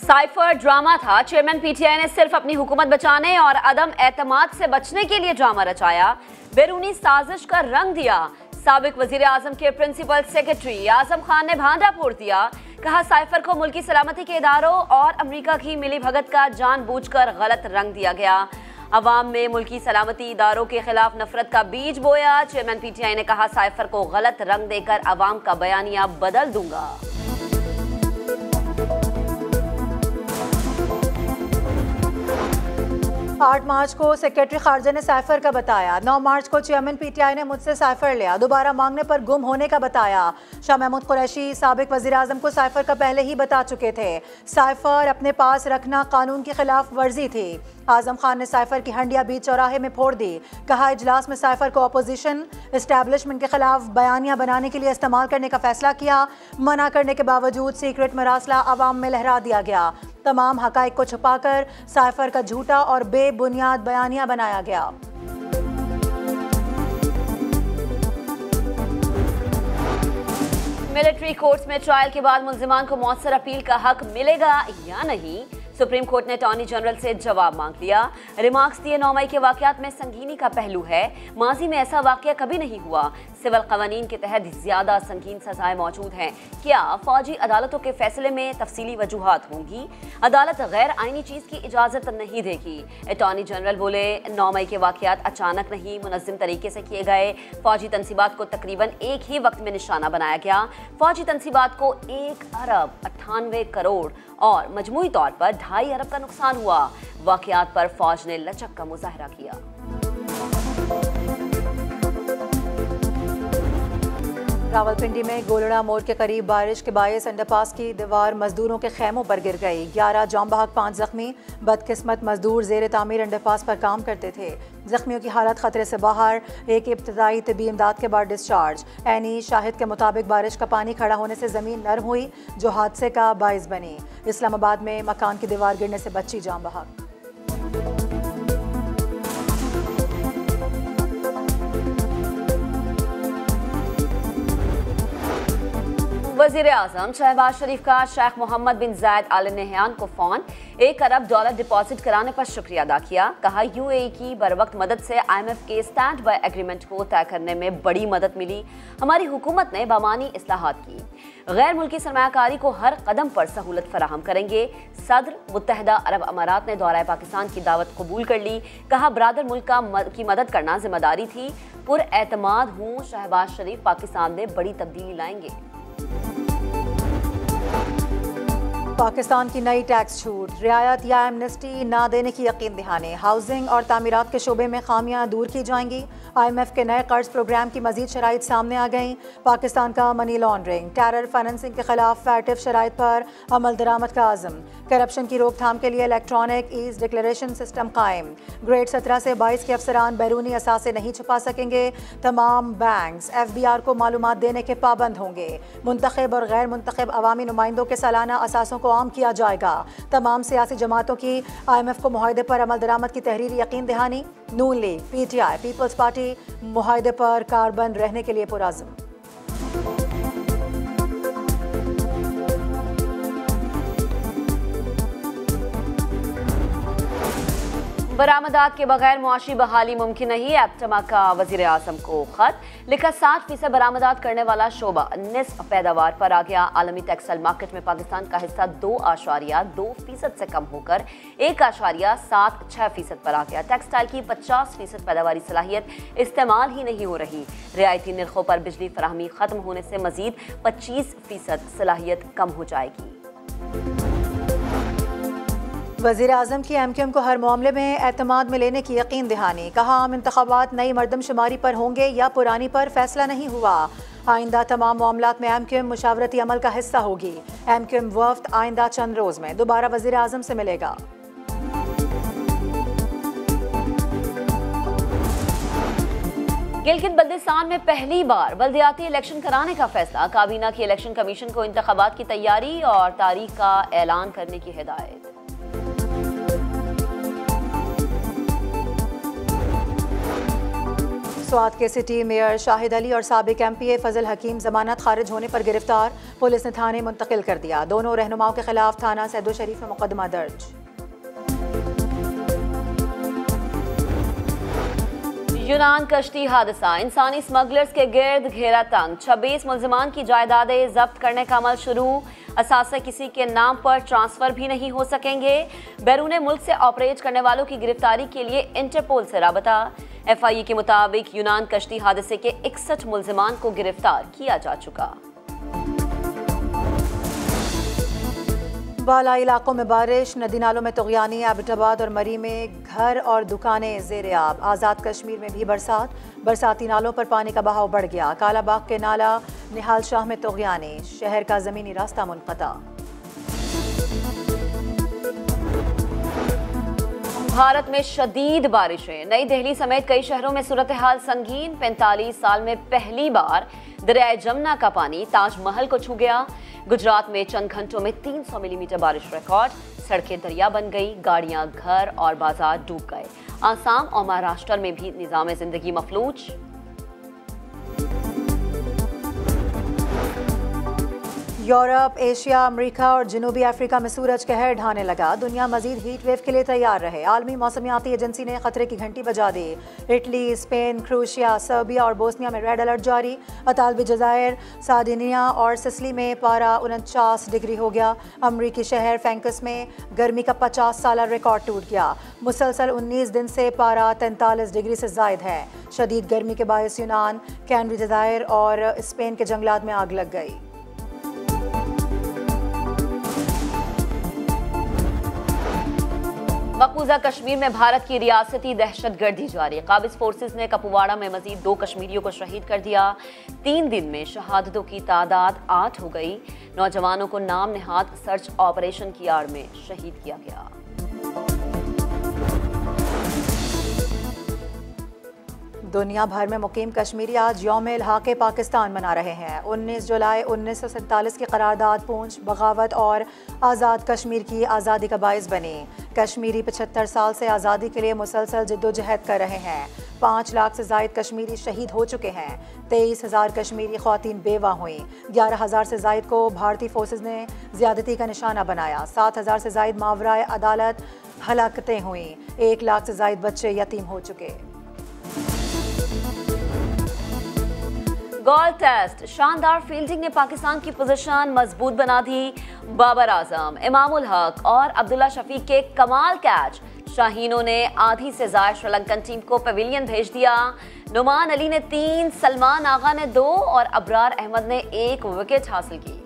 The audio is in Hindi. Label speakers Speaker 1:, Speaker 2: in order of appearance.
Speaker 1: साइफर ड्रामा था। चेयरमैन पीटीआई ने सिर्फ अपनी हुकूमत बचाने और अदम एतमाद से बचने के लिए ड्रामा रचाया, बैरूनी साजिश का रंग दिया। साबिक वजीर आजम के प्रिंसिपल सेक्रेटरी आजम खान ने भांडा फोड़ दिया। कहा साइफर को मुल्की सलामती के इदारों और अमरीका की मिली भगत का जानबूझकर गलत रंग दिया गया। अवाम में मुल्की सलामती इदारों के खिलाफ नफरत का बीज बोया। चेयरमैन पीटीआई ने कहा साइफर को गलत रंग देकर अवाम का बयानिया बदल दूंगा।
Speaker 2: 8 मार्च को सेक्रेटरी खारजा ने साइफर का बताया। 9 मार्च को चेयरमैन पीटीआई ने मुझसे साइफर लिया, दोबारा मांगने पर गुम होने का बताया। शाह महमूद कुरैशी साबिक वजीर आजम को साइफर का पहले ही बता चुके थे। साइफर अपने पास रखना कानून की खिलाफ वर्जी थी। आजम खान ने साइफर की हंडिया बीच चौराहे में फोड़ दी। कहा इजलास में साइफर को अपोजिशन एस्टैब्लिशमेंट के खिलाफ बयानिया बनाने के लिए इस्तेमाल करने का फैसला किया। मना करने के बावजूद सीक्रेट मरासला अवाम में लहरा दिया गया। तमाम हकाइक को छुपाकर साइफर का झूठा और बेबुनियाद बयानिया बनाया गया।
Speaker 1: मिलिट्री कोर्ट्स में ट्रायल के बाद मुल्जिमान को मौसर अपील का हक मिलेगा या नहीं, सुप्रीम कोर्ट ने अटॉर्नी जनरल से जवाब मांग लिया। रिमार्क्स दिए 9 मई के वाकयात में संगीनी का पहलू है, माजी में ऐसा वाकया कभी नहीं हुआ। सिविल कवानीन के तहत ज्यादा संगीन सजाएं मौजूद हैं। क्या फौजी अदालतों के फैसले में तफसीली वजूहात होंगी? अदालत गैर आईनी चीज की इजाजत नहीं देगी। अटॉर्नी जनरल बोले 9 मई के वाकयात अचानक नहीं, मुनज़्ज़म तरीके से किए गए। फौजी तनसीबात को तकरीबन एक ही वक्त में निशाना बनाया गया। फौजी तनसीबात को 1 अरब 98 करोड़ और मजमूई तौर पर 2.5 अरब का नुकसान हुआ। वाकयात पर फौज ने लचक का मुजाहरा किया।
Speaker 2: रावलपिंडी में गोलड़ा मोड़ के करीब बारिश के बायस अंडरपास की दीवार मजदूरों के खेमों पर गिर गई। 11 जाम बहक 5 जख्मी। बदकिस्मत मजदूर जेर तामीर अंडरपास पर काम करते थे। जख्मियों की हालत खतरे से बाहर, एक इब्तदाई तिब्बी इमदाद के बाद डिस्चार्ज। एनी शाहिद के मुताबिक बारिश का पानी खड़ा होने से जमीन नरम हुई, जो हादसे का बाइस बनी। इस्लामाबाद में मकान की दीवार गिरने से बची जाम बहक।
Speaker 1: वजीर आजम शहबाज शरीफ का शेख मोहम्मद बिन जायद आल नहयान को फ़ोन, $1 अरब डिपॉजिट कराने पर शुक्रिया अदा किया। कहा यूएई की बरवक्त मदद से IMF के स्टैंड बाय एग्रीमेंट को तय करने में बड़ी मदद मिली। हमारी हुकूमत ने बामानी इस्लाहात की, गैर मुल्की सरमायाकारी को हर कदम पर सहूलत फराहम करेंगे। सदर मुत्तहदा अरब अमारात ने दौरा पाकिस्तान की दावत कबूल कर ली। कहा बरादर मुल्क की मदद करना जिम्मेदारी थी। पुरएतमाद हूँ शहबाज शरीफ पाकिस्तान में बड़ी तब्दीली लाएंगे।
Speaker 2: पाकिस्तान की नई टैक्स छूट, रियायत या एमनेस्टी ना देने की यकीन दहानी। हाउसिंग और तामीरात के शोबे में खामियां दूर की जाएंगी। IMF के नए कर्ज प्रोग्राम की मजीद शराइत सामने आ गई। पाकिस्तान का मनी लॉन्ड्रिंग, टेरर फाइनेंसिंग के खिलाफ फैटिव शराइत पर अमल दरामद का आज़म। करप्शन की रोकथाम के लिए इलेक्ट्रॉनिक ईज डिक्लेरेशन सिस्टम कायम। ग्रेड 17 से 22 के अफसरान बैरूनी असासे नहीं छुपा सकेंगे। तमाम बैंक्स FBR को मालूमात देने के पाबंद होंगे। मुंतखब और गैर मुंतखब अवामी नुमाइंदों के सालाना असासों को आम किया जाएगा। तमाम सियासी जमातों की IMF को मुआहदे पर अमल दरामद की तहरीरी यकीन दहानी। नून लीग, PTI, पीपल्स पार्टी मुआहदे पर कारबंद रहने के लिए पुरअज़्म।
Speaker 1: बरामदात के बगैर मुआशी बहाली मुमकिन नहीं। एप्टमा का वजीर आजम को खत लिखा, 60% बरामदात करने वाला शोबा निस्फ पैदावार पर आ गया। आलमी टेक्सटाइल मार्केट में पाकिस्तान का हिस्सा 2.2% से कम होकर 1.76% पर आ गया। टेक्सटाइल की 50% पैदावारी सलाहियत इस्तेमाल ही नहीं हो रही। रियायती निर्खों पर बिजली फराहमी खत्म होने से मजीद 25% सलाहियत कम हो जाएगी।
Speaker 2: वज़ीर आज़म की MQM को हर मामले में एतमाद में लेने की यकीन दहानी। कहा आम इंतखाबात नई मरदमशुमारी पर होंगे या पुरानी पर फैसला नहीं हुआ। आइंदा तमाम मामलात में MQM मुशावरती अमल का हिस्सा होगी। MQM वफ्द आइंदा चंद रोज़ में दोबारा वज़ीर आज़म से मिलेगा।
Speaker 1: गिलगित बल्दिस्तान में पहली बार बल्दियाती इलेक्शन कराने का फैसला। काबीना की इलेक्शन कमीशन को इंतखाबात की तैयारी और तारीख का ऐलान करने की हिदायत।
Speaker 2: स्वात के सिटी मेयर शाहिद अली और साबिक MPA फजल हकीम जमानत खारिज होने पर गिरफ्तार, पुलिस ने थाने मुंतकिल कर दिया। दोनों रहनुमाओं के खिलाफ थाना सैदो शरीफ में मुकदमा दर्ज।
Speaker 1: यूनान कश्ती हादसा, इंसानी स्मगलर्स के गिर्द घेरा तंग, 26 मुल्जिमान की जायदादें जब्त करने का अमल शुरू। असासे किसी के नाम पर ट्रांसफर भी नहीं हो सकेंगे। बैरून मुल्क से ऑपरेट करने वालों की गिरफ्तारी के लिए इंटरपोल से राबता। FIA के मुताबिक यूनान कश्ती हादसे के 61 मुल्जिमान को गिरफ्तार किया जा चुका।
Speaker 2: बाला इलाकों में बारिश, नदी नालों में तुगयानी, एबटाबाद और मरी में घर और दुकानें ज़ेरे आब। आज़ाद कश्मीर में भी बरसाती नालों पर पानी का बहाव बढ़ गया। कालाबाग के नाला निहाल शाह में तुगयानी, शहर का ज़मीनी रास्ता मुनक़ता।
Speaker 1: भारत में शदीद बारिशें, नई दिल्ली समेत कई शहरों में सूरत हाल संगीन। 45 साल में पहली बार दरियाए जमुना का पानी ताजमहल को छू गया। गुजरात में चंद घंटों में 300 मिलीमीटर बारिश रिकॉर्ड, सड़कें दरिया बन गई, गाड़ियां, घर और बाजार डूब गए। आसाम और महाराष्ट्र में भी निजाम जिंदगी मफलूज।
Speaker 2: यूरोप, एशिया, अमेरिका और जनूबी अफ्रीका में सूरज कहर ढाने लगा। दुनिया मजीद हीट वेव के लिए तैयार रहे। आलमी मौसमियाती एजेंसी ने खतरे की घंटी बजा दी। इटली, स्पेन, क्रोएशिया, सर्बिया और बोस्निया में रेड अलर्ट जारी। अतालवी जज़ायर, सार्डिनिया और सिसिली में पारा 49 डिग्री हो गया। अमरीकी शहर फैंकस में गर्मी का 50 साल रिकॉर्ड टूट गया। मुसलसल 19 दिन से पारा 43 डिग्री से जायद है। शदीद गर्मी के बायस यूनान, कैनरी जज़ायर और स्पेन के जंगलात में आग लग गई।
Speaker 1: मकबूजा कश्मीर में भारत की रियासती दहशतगर्दी जारी। काबिज फोर्सेस ने कपुवाड़ा में मजीद 2 कश्मीरियों को शहीद कर दिया। 3 दिन में शहादतों की तादाद 8 हो गई। नौजवानों को नाम नेहाद सर्च ऑपरेशन की आड़ में शहीद किया गया।
Speaker 2: दुनिया भर में मुकीम कश्मीरी आज यौम-ए-इल्हाक़े पाकिस्तान मना रहे हैं। 19 जुलाई 1947 की करारदाद पूंछ, बगावत और आज़ाद कश्मीर की आज़ादी का बाइस बनी। कश्मीरी 75 साल से आज़ादी के लिए मुसलसल जद्दोजहद कर रहे हैं। 5 लाख से ज़ायद कश्मीरी शहीद हो चुके हैं। 23,000 कश्मीरी ख़वातीन बेवा हुई। 11,000 से ज़ायद को भारतीय फोर्सेस ने ज़्यादती का निशाना बनाया। 7,000 से ज़ायद मावराए अदालत हलाकतें हुई। 1 लाख से ज़ायद बच्चे यतीम हो चुके।
Speaker 1: गोल टेस्ट, शानदार फील्डिंग ने पाकिस्तान की पोजीशन मजबूत बना दी। बाबर आजम, इमामुल हक और अब्दुल्ला शफीक के कमाल कैच। शाहीनों ने आधी से ज्यादा श्रीलंकन टीम को पवेलियन भेज दिया। नुमान अली ने 3, सलमान आगा ने 2 और अबरार अहमद ने 1 विकेट हासिल की।